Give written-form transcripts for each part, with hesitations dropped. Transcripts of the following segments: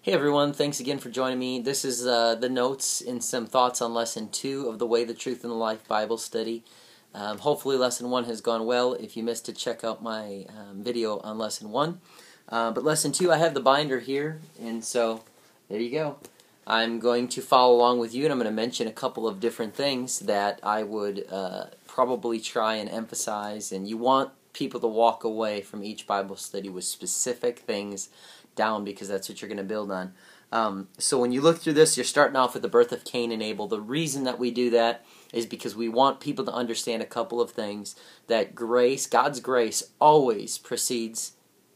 Hey everyone, thanks again for joining me. This is the notes and some thoughts on Lesson 2 of the Way, the Truth, and the Life Bible Study. Hopefully Lesson 1 has gone well. If you missed it, check out my video on Lesson 1. But Lesson 2, I have the binder here, and so there you go. I'm going to follow along with you, and I'm going to mention a couple of different things that I would probably try and emphasize, and you want people to walk away from each Bible study with specific things down, because that's what you're going to build on. So when you look through this, you're starting off with the birth of Cain and Abel. The reason that we do that is because we want people to understand a couple of things. That grace, God's grace, always precedes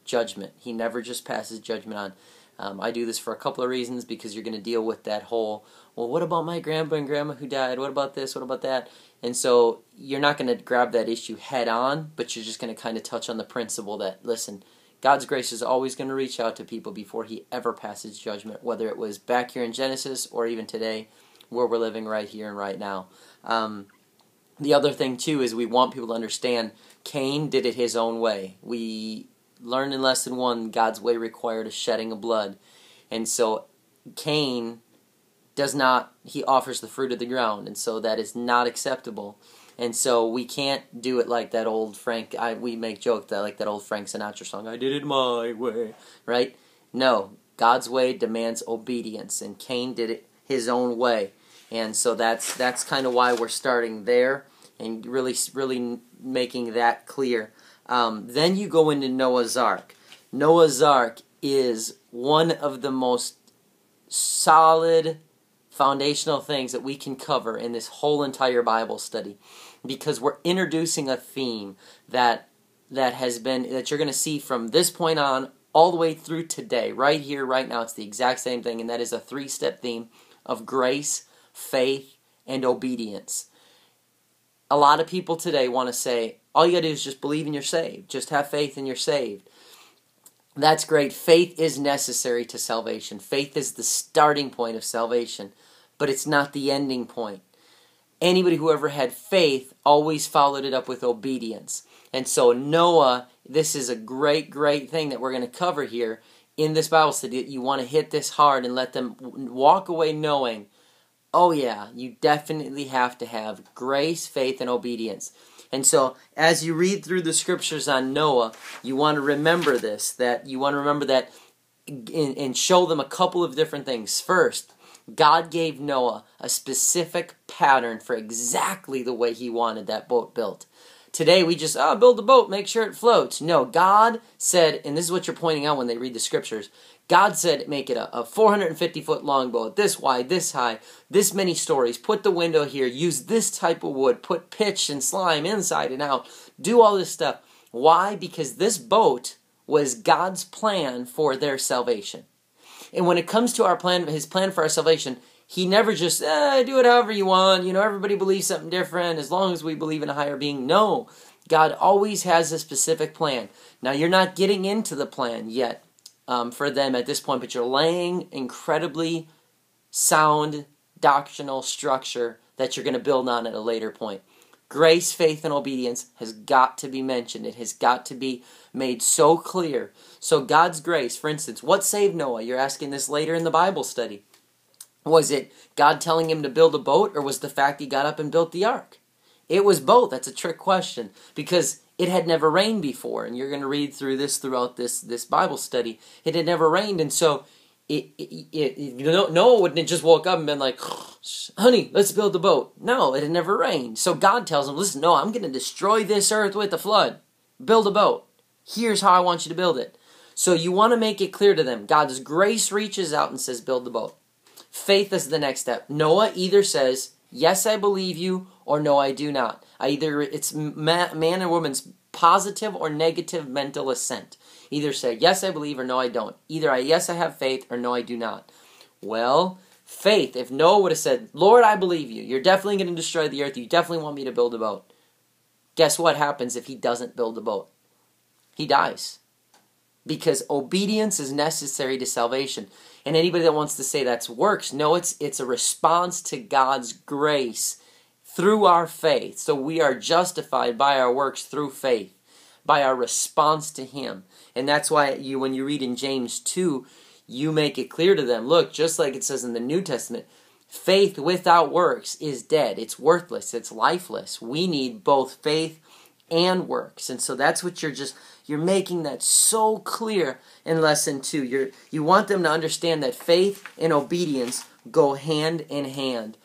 judgment. He never just passes judgment on. I do this for a couple of reasons, because you're going to deal with that whole, well, what about my grandpa and grandma who died? What about this? What about that? And so you're not going to grab that issue head on, but you're just going to kind of touch on the principle that, listen, God's grace is always going to reach out to people before He ever passes judgment, whether it was back here in Genesis or even today where we're living right here and right now. The other thing, too, is we want people to understand Cain did it his own way. We learned in Lesson 1 God's way required a shedding of blood. And so Cain does not, he offers the fruit of the ground, and so that is not acceptable. And so we can't do it like that old we make joke that like that old Frank Sinatra song, I did it my way, right? No, God's way demands obedience, and Cain did it his own way. And so that's kind of why we're starting there and really making that clear. Then you go into Noah's Ark. Noah's Ark is one of the most solid foundational things that we can cover in this whole entire Bible study, because we're introducing a theme that you're going to see from this point on all the way through today, right here, right now. It's the exact same thing, and that is a three-step theme of grace, faith, and obedience. A lot of people today want to say, all you got to do is just believe and you're saved. Just have faith and you're saved. That's great. Faith is necessary to salvation. Faith is the starting point of salvation, but it's not the ending point. Anybody who ever had faith always followed it up with obedience. And so Noah, this is a great, great thing that we're going to cover here in this Bible study. You want to hit this hard and let them walk away knowing, oh yeah, you definitely have to have grace, faith, and obedience. And so as you read through the scriptures on Noah, you want to remember this, and show them a couple of different things. First, God gave Noah a specific pattern for exactly the way He wanted that boat built. Today we just, build a boat, make sure it floats. No, God said, and this is what you're pointing out when they read the scriptures, God said make it a 450-foot long boat, this wide, this high, this many stories, put the window here, use this type of wood, put pitch and slime inside and out, do all this stuff. Why? Because this boat was God's plan for their salvation. And when it comes to our plan, His plan for our salvation, He never just, do it however you want, everybody believes something different, as long as we believe in a higher being. No, God always has a specific plan. Now, you're not getting into the plan yet for them at this point, but you're laying incredibly sound doctrinal structure that you're going to build on at a later point. Grace, faith, and obedience has got to be mentioned. It has got to be made so clear. So God's grace, for instance, what saved Noah? You're asking this later in the Bible study. Was it God telling him to build a boat, or was the fact he got up and built the ark? It was both. That's a trick question, because it had never rained before, and you're going to read through this throughout this Bible study. It had never rained, and so Noah wouldn't have just woke up and been like, honey, let's build a boat. No, it had never rained. So God tells him, listen, no, I'm going to destroy this earth with a flood. Build a boat. Here's how I want you to build it. So you want to make it clear to them. God's grace reaches out and says, build the boat. Faith is the next step. Noah either says, yes, I believe you, or no, I do not. It's man and woman's positive or negative mental assent. Either say, yes, I believe, or no, I don't. Either yes, I have faith, or no, I do not. Well, faith, if Noah would have said, Lord, I believe you. You're definitely going to destroy the earth. You definitely want me to build a boat. Guess what happens if he doesn't build a boat? He dies. Because obedience is necessary to salvation. And anybody that wants to say that's works, no, it's a response to God's grace through our faith. So we are justified by our works through faith, by our response to Him. And that's why when you read in James 2, you make it clear to them, look, just like it says in the New Testament, faith without works is dead. It's worthless. It's lifeless. We need both faith and works. And so that's what you're making that so clear in lesson 2. You want them to understand that faith and obedience go hand in hand.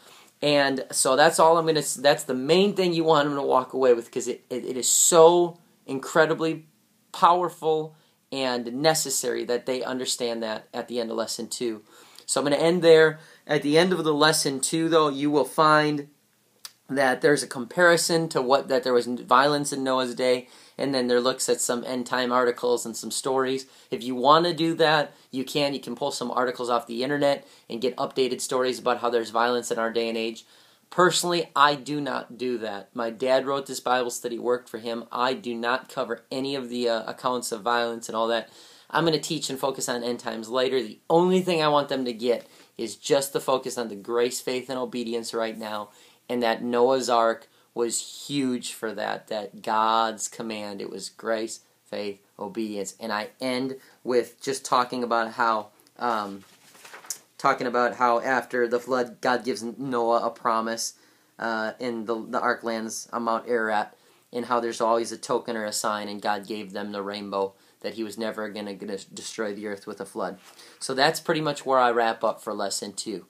And so that's the main thing you want them to walk away with, because it is so incredibly powerful and necessary that they understand that at the end of lesson 2. So I'm going to end there. At the end of the lesson 2, though, you will find that there's a comparison to that there was violence in Noah's day, and then there looks at some end time articles and some stories. If you want to do that, you can pull some articles off the internet and get updated stories about how there's violence in our day and age. Personally, I do not do that. My dad wrote this Bible study, worked for him. I do not cover any of the accounts of violence and all that. I'm going to teach and focus on end times later. The only thing I want them to get is just the focus on the grace, faith, and obedience right now, and that Noah's Ark was huge for that God's command. It was grace, faith, obedience. And I end with just talking about how after the flood, God gives Noah a promise in the Ark lands on Mount Ararat, and how there's always a token or a sign, and God gave them the rainbow, that he was never going to destroy the earth with a flood. So that's pretty much where I wrap up for lesson 2.